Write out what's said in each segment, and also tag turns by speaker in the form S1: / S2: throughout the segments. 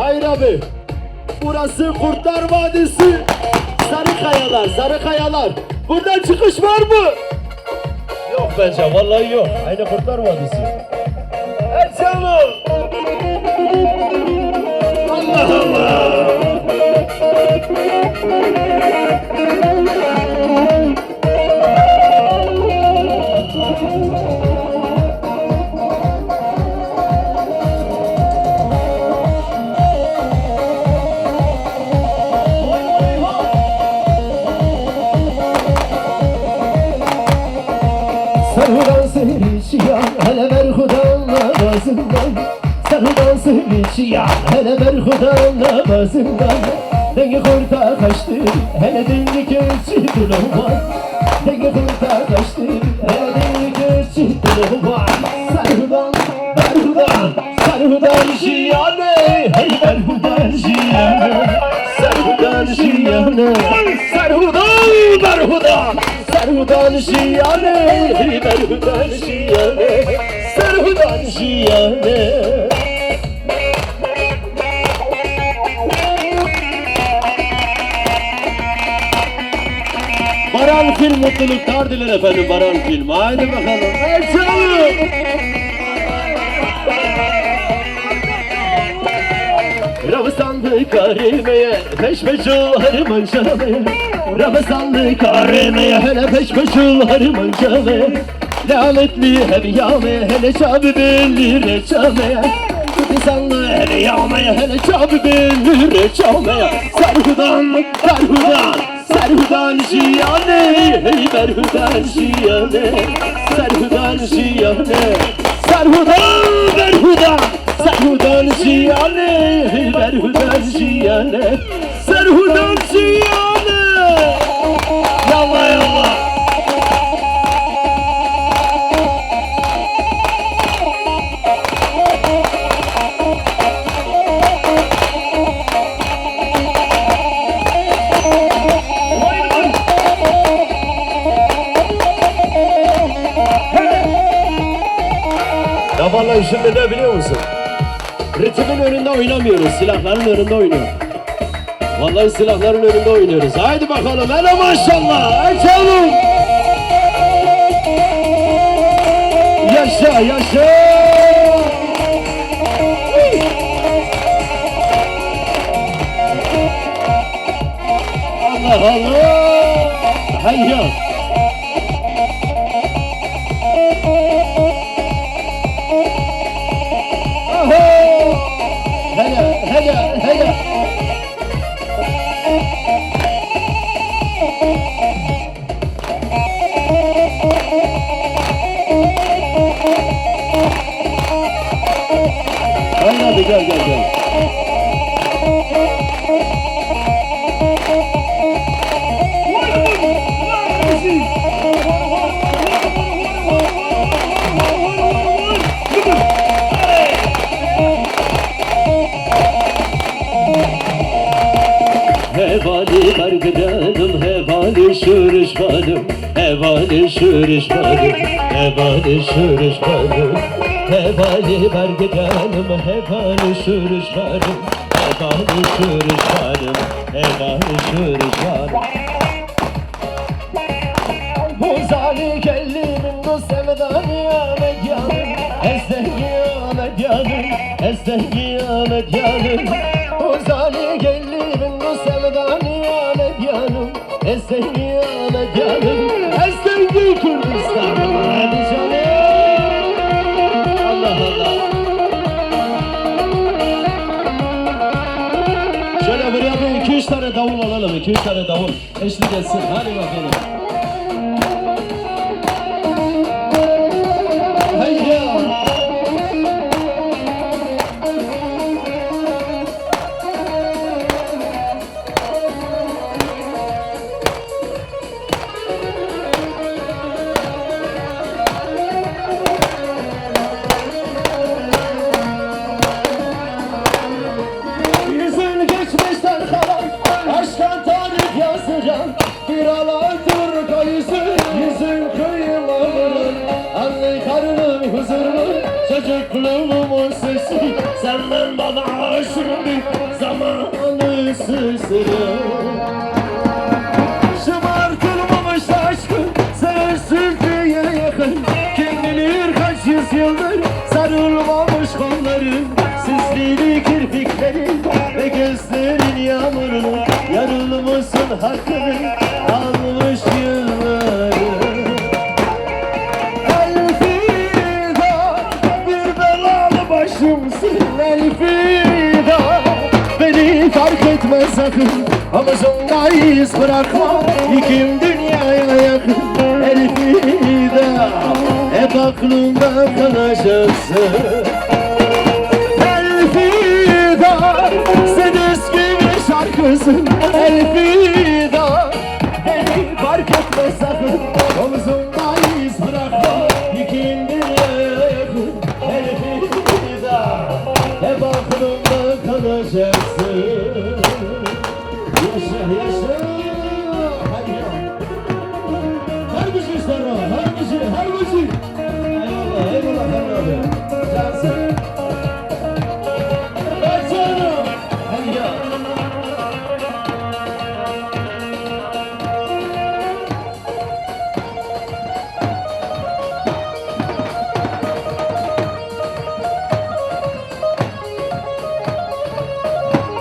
S1: Hayır abi. Burası Kurtlar Vadisi. Sarıkayalar, Sarıkayalar. Buradan çıkış var mı? Yok bence, vallahi yok. Aynı Kurtlar Vadisi. Hey canım. Allah Allah.
S2: Sarıdan sevişiyor hele Berhudan namazından. Sarıdan sevişiyor hele Berhudan namazından. Dengi kurta kaçtı hele dengi keçi dolu var. Dengi kurta kaçtı hele dengi keçi dolu var. Sarıdan, Berhudan, Sarıdan şiyane, hey Berhudan şiyane. Sarıdan şiyane, Sarıdan, Berhudan. Serhudan şiyane, Berhudan şiyane, Serhudan şiyane.
S1: Baran Film mutluluklar diler efendim, Baran Film. Haydi bakalım. Hey canım. Ramazanlı karimeye peş peşul harman şameye. Ramazanlı karimeye hele peş peşul harman şameye. Lanetli hep yağmaya hele çabı belli reçameye. Ramazanlı hele yağmaya hele çabı belli reçameye. Serhudan, Serhudan, Serhudan şiyane, hey Berhudan şiyane. Serhudan şiyane, Serhudan, Berhudan. Serhudan şiyane, Berhudan şiyane, Serhudan şiyane. Yallah yallah. Ya vallahi şimdi ne biliyor musun? Ritmin önünde oynamıyoruz, silahların önünde oynuyoruz. Vallahi silahların önünde oynuyoruz. Haydi bakalım, hele maşallah, açalım. Yaşa, yaşa. Allah Allah. Hayya. Hele, hele, hele. Hadi gel, gel, gel. Hevali bergdanım, hevali şuruşmadım, hevali şuruşmadım, hevali şuruşmadım. Hevali bergdanım, hevali şuruşmadım, hevali şuruşmadım, hevali şuruşmadım. Huzali kellimin bu sevdan yamet yanım, ezden yamet yanım, ezden yamet yanım. Huzali kellimin bu sevdan yamet yanım, ezden yamet yanım, ezden Kürdistan. Hadi canım. Allah Allah. Şöyle buraya bir 2-3 tane davul alalım, 2-3 tane davul eşlik etsin. Hadi bakalım. Bir aladır kayısı yüzün kıyılarının. Anne karnım huzurlu çocukluğumun sesi. Senden bana aşığım bir
S2: sırrı. Şımartılmamış aşkın sözsüzlüğe yakın. Kim bilir kaç yüzyıldır sarılmamış kolların, sisli kirpiklerin ve gözlerin yağmurlu. Yarılmışsın hakkını almış yılları. Elfida bir belalı başımsın Elfida, beni fark etme sakın, omuzumda iz bırakma, yıkım dünyaya yakın. Elfida hep aklımda kalacaksın. Elfida sen eski bir şarkısın Elfida, beni fark etme sakın, omuzumda iz bırakma, yıkım dünyaya yakın. Elfida hep aklımda kalacaksın. Yaşa yaşa. Hadi ya. Her bir şey sana, her bir şey, her bir şey. Eyvallah, eyvallah, eyvallah. Cansın. Ben canım. Hadi ya.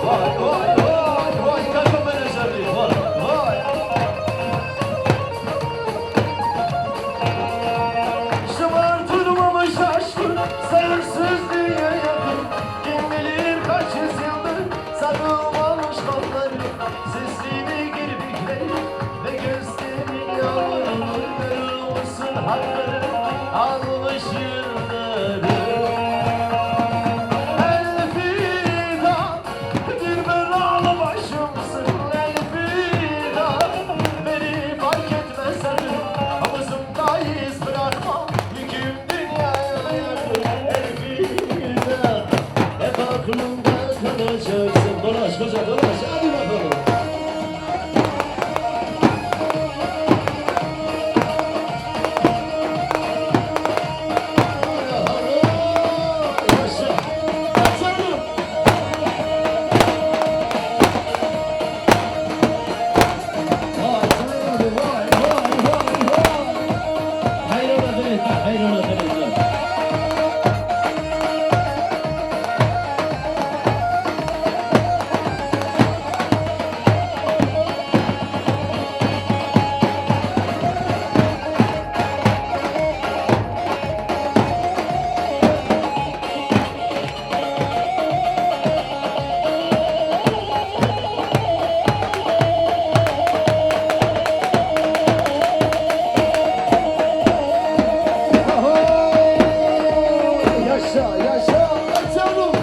S2: Vay vay vay vay, takım menajeri, vay vay. Şımartılmamış aşkın sensizliğe yakın. Kim bilir kaç yüzyıldır sarılmamış kolları, sesli kirpikleri ve gözlerin yağmurlu. Kırılmışsın hakkını almış yılları. Elfida bir belalı başımsın Elfida, beni fark etme sakın, omuzumda iz bırakma, yüküm dünyaya yakın. Elfida hep aklımda kalacaksın. Dolaş koca dolaş, hadi bakalım. Yaşa. Canım. Vay canım, vay vay vay vay. Hayrola Ferit, hayrola Ferit. Yaşa yaşa canım.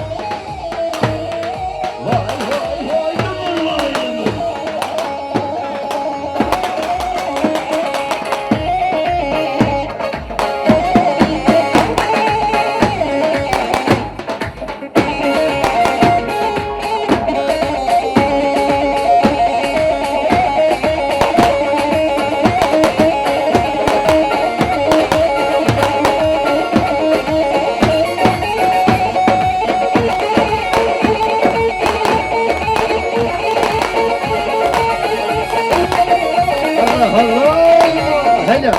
S2: Vay vay vay canım, vay canım. Allah Allah. Hele.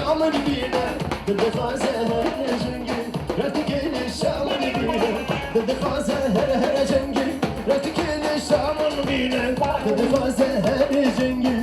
S2: Kalır bir
S1: Dıdı kaze her cengi Rati gele şamın bile Dıdı kaze her cengi Rati gele şamın bile Dıdı kaze her cengi